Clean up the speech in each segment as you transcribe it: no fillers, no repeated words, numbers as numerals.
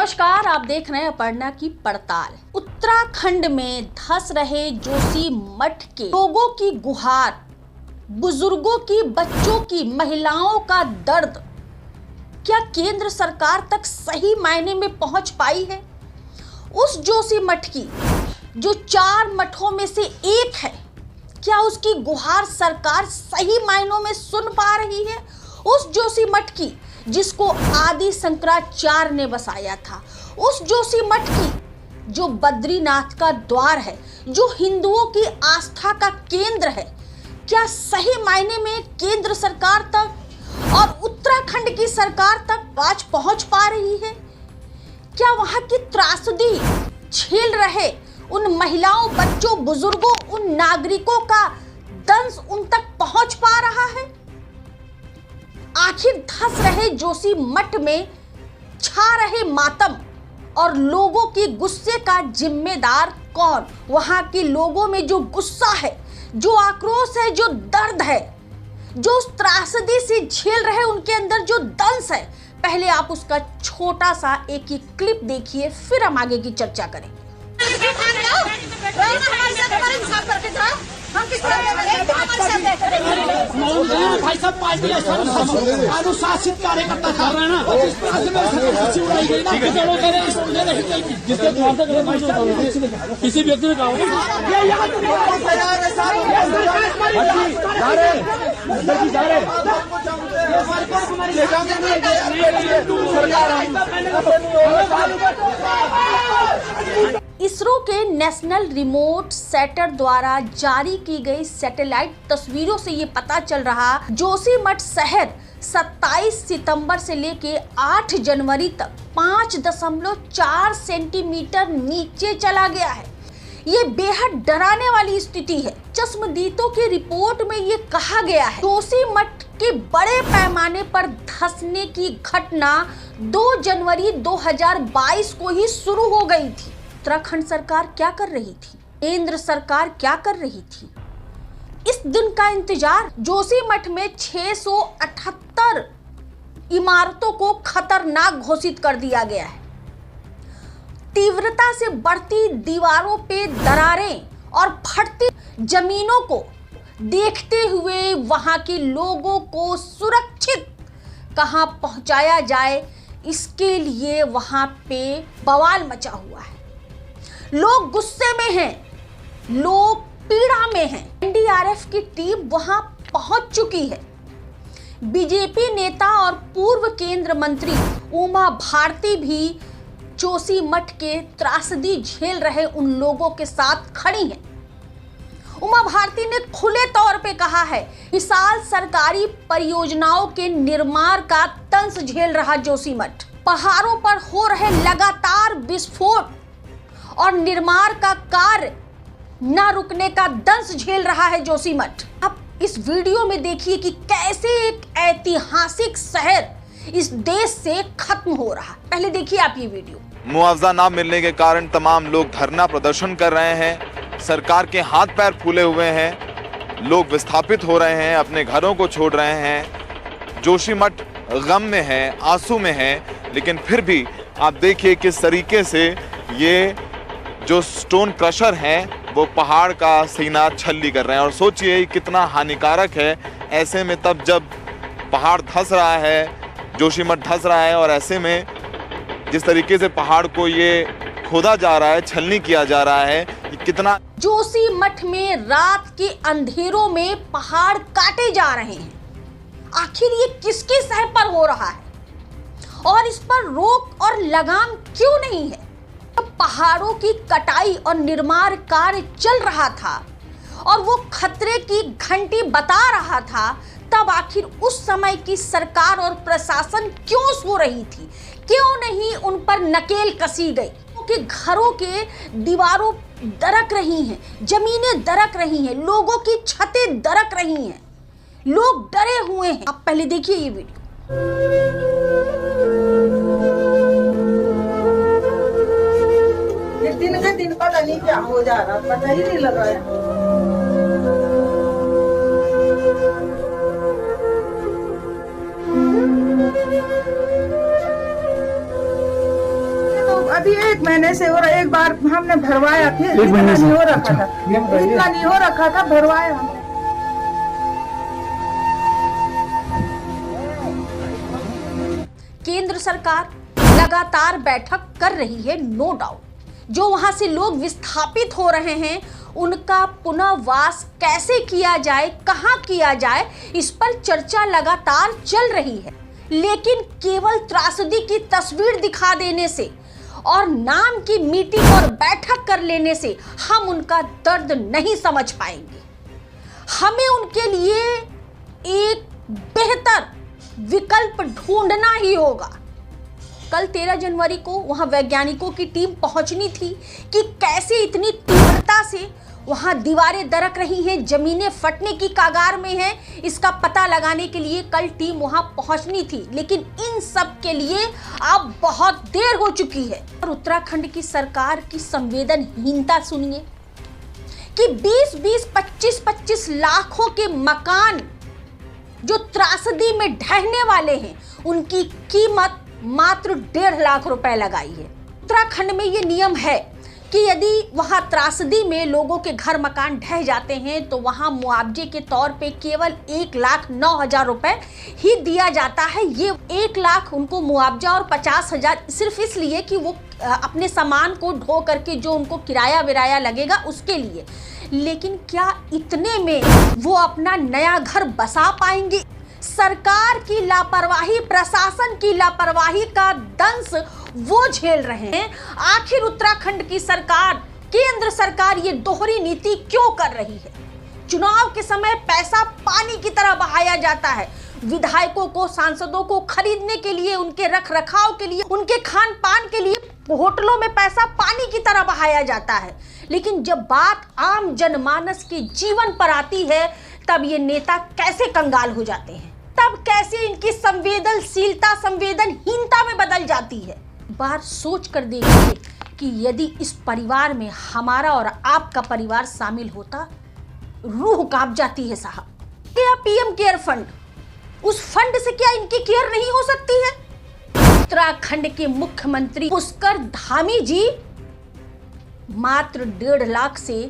नमस्कार, आप देख रहे हैं अपर्णा की पड़ताल। उत्तराखंड में धंस रहे जोशी मठ के लोगों की गुहार, बुजुर्गों की, बच्चों की, महिलाओं का दर्द क्या केंद्र सरकार तक सही मायने में पहुंच पाई है? उस जोशी मठ की जो 4 मठों में से एक है, क्या उसकी गुहार सरकार सही मायनों में सुन पा रही है? उस जोशी मठ की जिसको आदि शंकराचार्य ने बसाया था, उस जोशी मठ की जो बद्रीनाथ का द्वार है, जो हिंदुओं की आस्था का केंद्र है, क्या सही मायने में केंद्र सरकार तक और उत्तराखंड की सरकार तक आज पहुंच पा रही है? क्या वहां की त्रासदी झेल रहे उन महिलाओं, बच्चों, बुजुर्गों, उन नागरिकों का दंश उन तक पहुंच पा रहा है? आखिर धंस रहे जोशी मठ में छा रहे मातम और लोगों के गुस्से का जिम्मेदार कौन? वहां के लोगों में जो गुस्सा है, जो आक्रोश है, जो दर्द है, जो उस त्रासदी से झेल रहे उनके अंदर जो दंश है, पहले आप उसका छोटा सा एक ही क्लिप देखिए, फिर हम आगे की चर्चा करेंगे। भाई साहब पार्टी अनुशासित कार्यकर्ता कर रहे हैं ना, किसी व्यक्ति ने कहा इसरो के नेशनल रिमोट सेटर द्वारा जारी की गई सैटेलाइट तस्वीरों से ये पता चल रहा जोशीमठ शहर 27 सितंबर से लेके 8 जनवरी तक 5.4 सेंटीमीटर नीचे चला गया है। ये बेहद डराने वाली स्थिति है। चश्मदीदों की रिपोर्ट में ये कहा गया है जोशीमठ के बड़े पैमाने पर धंसने की घटना 2 जनवरी 2022 को ही शुरू हो गई थी। उत्तराखंड सरकार क्या कर रही थी? केंद्र सरकार क्या कर रही थी? इस दिन का इंतजार। जोशीमठ में 678 इमारतों को खतरनाक घोषित कर दिया गया है। तीव्रता से बढ़ती दीवारों पे दरारें और फटती जमीनों को देखते हुए वहां के लोगों को सुरक्षित कहां पहुंचाया जाए, इसके लिए वहां पे बवाल मचा हुआ है। लोग गुस्से में हैं, लोग पीड़ा में हैं। एनडीआरएफ की टीम वहां पहुंच चुकी है। बीजेपी नेता और पूर्व केंद्र मंत्री उमा भारती भी जोशीमठ के त्रासदी झेल रहे उन लोगों के साथ खड़ी हैं। उमा भारती ने खुले तौर पे कहा है, विशाल सरकारी परियोजनाओं के निर्माण का तंश झेल रहा जोशीमठ। पहाड़ों पर हो रहे लगातार विस्फोट और निर्माण का कार्य न रुकने का दंश झेल रहा है जोशीमठ। अब इस वीडियो में देखिए कि कैसे एक ऐतिहासिक शहर इस देश से खत्म हो रहा। पहले देखिए आप ये वीडियो। मुआवजा ना मिलने के कारण तमाम लोग धरना प्रदर्शन कर रहे हैं। सरकार के हाथ पैर फूले हुए हैं। लोग विस्थापित हो रहे हैं, अपने घरों को छोड़ रहे हैं। जोशीमठ गम में है, आंसू में है, लेकिन फिर भी आप देखिए किस तरीके से ये जो स्टोन क्रशर हैं वो पहाड़ का सीना छल्ली कर रहे हैं। और सोचिए कितना हानिकारक है ऐसे में, तब जब पहाड़ धंस रहा है, जोशीमठ धंस रहा है, और ऐसे में जिस तरीके से पहाड़ को ये खोदा जा रहा है, छलनी किया जा रहा है, कितना। जोशीमठ में रात के अंधेरों में पहाड़ काटे जा रहे हैं। आखिर ये किसके सह पर हो रहा है और इस पर रोक और लगाम क्यों नहीं है? पहाड़ों की कटाई और निर्माण कार्य चल रहा था और वो खतरे की घंटी बता रहा था, तब आखिर उस समय की सरकार और प्रशासन क्यों सो रही थी? क्यों नहीं उन पर नकेल कसी गई? क्योंकि घरों के दीवारों दरक रही हैं, जमीनें दरक रही हैं, लोगों की छतें दरक रही हैं, लोग डरे हुए हैं। आप पहले देखिए ये वीडियो। दिन पता नहीं क्या हो जा रहा, पता ही नहीं लग रहा है। अभी 1 महीने से और एक बार हमने भरवाया, फिर इतना नहीं हो रखा था, इतना नहीं हो रखा था, भरवाया हमने। केंद्र सरकार लगातार बैठक कर रही है, नो डाउट। जो वहां से लोग विस्थापित हो रहे हैं उनका पुनर्वास कैसे किया जाए, कहां किया जाए, इस पर चर्चा लगातार चल रही है। लेकिन केवल त्रासदी की तस्वीर दिखा देने से और नाम की मीटिंग और बैठक कर लेने से हम उनका दर्द नहीं समझ पाएंगे। हमें उनके लिए एक बेहतर विकल्प ढूंढना ही होगा। कल 13 जनवरी को वहां वैज्ञानिकों की टीम पहुंचनी थी कि कैसे इतनी तीव्रता से वहां दीवारें दरक रही हैं, जमीनें फटने की कगार में हैं, इसका पता लगाने के लिए कल टीम वहां पहुंचनी थी। लेकिन इन सब के लिए अब बहुत देर हो चुकी है। और उत्तराखंड की सरकार की संवेदनहीनता सुनिए कि 20-20, 25-25 लाखों के मकान जो त्रासदी में ढहने वाले हैं उनकी कीमत मात्र 1.5 लाख रुपए लगाई है। उत्तराखंड में ये नियम है कि यदि वहां त्रासदी में लोगों के घर मकान ढह जाते हैं तो वहां मुआवजे के तौर पे केवल 1,09,000 रुपए ही दिया जाता है। ये 1 लाख उनको मुआवजा और 50,000 सिर्फ इसलिए कि वो अपने सामान को ढो करके जो उनको किराया विराया लगेगा उसके लिए। लेकिन क्या इतने में वो अपना नया घर बसा पाएंगे? सरकार की लापरवाही, प्रशासन की लापरवाही का दंश वो झेल रहे हैं। आखिर उत्तराखंड की सरकार, केंद्र सरकार ये दोहरी नीति क्यों कर रही है? चुनाव के समय पैसा पानी की तरह बहाया जाता है। विधायकों को, सांसदों को खरीदने के लिए, उनके रख रखाव के लिए, उनके खान पान के लिए होटलों में पैसा पानी की तरह बहाया जाता है। लेकिन जब बात आम जनमानस के जीवन पर आती है तब ये नेता कैसे कंगाल हो जाते हैं, तब कैसे इनकी संवेदनशीलता संवेदनहीनता में बदल जाती है। बार सोच कर देखिए कि यदि इस परिवार में हमारा और आपका परिवार शामिल होता, रूह कांप जाती है साहब। क्या पीएम केयर फंड, उस फंड से क्या इनकी केयर नहीं हो सकती है? उत्तराखंड के मुख्यमंत्री पुष्कर धामी जी मात्र 1.5 लाख से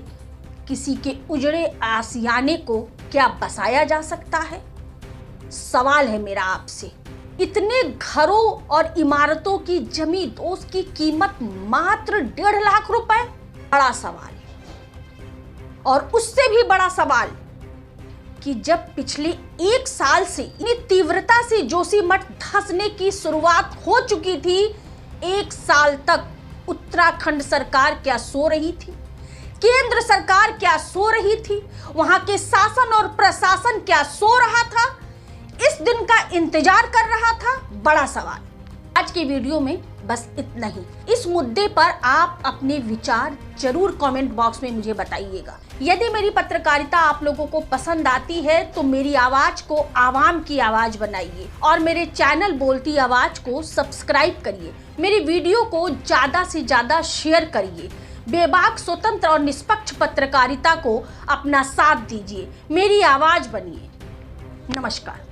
किसी के उजड़े आशियाने को क्या बसाया जा सकता है? सवाल है मेरा आपसे। इतने घरों और इमारतों की जमी दोस्त की कीमत मात्र 1.5 लाख रुपए, बड़ा सवाल है। और उससे भी बड़ा सवाल कि जब पिछले 1 साल से इतनी तीव्रता से जोशीमठ धंसने की शुरुआत हो चुकी थी, 1 साल तक उत्तराखंड सरकार क्या सो रही थी? केंद्र सरकार क्या सो रही थी? वहां के शासन और प्रशासन क्या सो रहा था? इस दिन का इंतजार कर रहा था? बड़ा सवाल। आज के वीडियो में बस इतना ही। इस मुद्दे पर आप अपने विचार जरूर कमेंट बॉक्स में मुझे बताइएगा। यदि मेरी पत्रकारिता आप लोगों को पसंद आती है तो मेरी आवाज को आवाम की आवाज बनाइए और मेरे चैनल बोलती आवाज को सब्सक्राइब करिए। मेरी वीडियो को ज्यादा से ज्यादा शेयर करिए। बेबाक, स्वतंत्र और निष्पक्ष पत्रकारिता को अपना साथ दीजिए। मेरी आवाज बनिए। नमस्कार।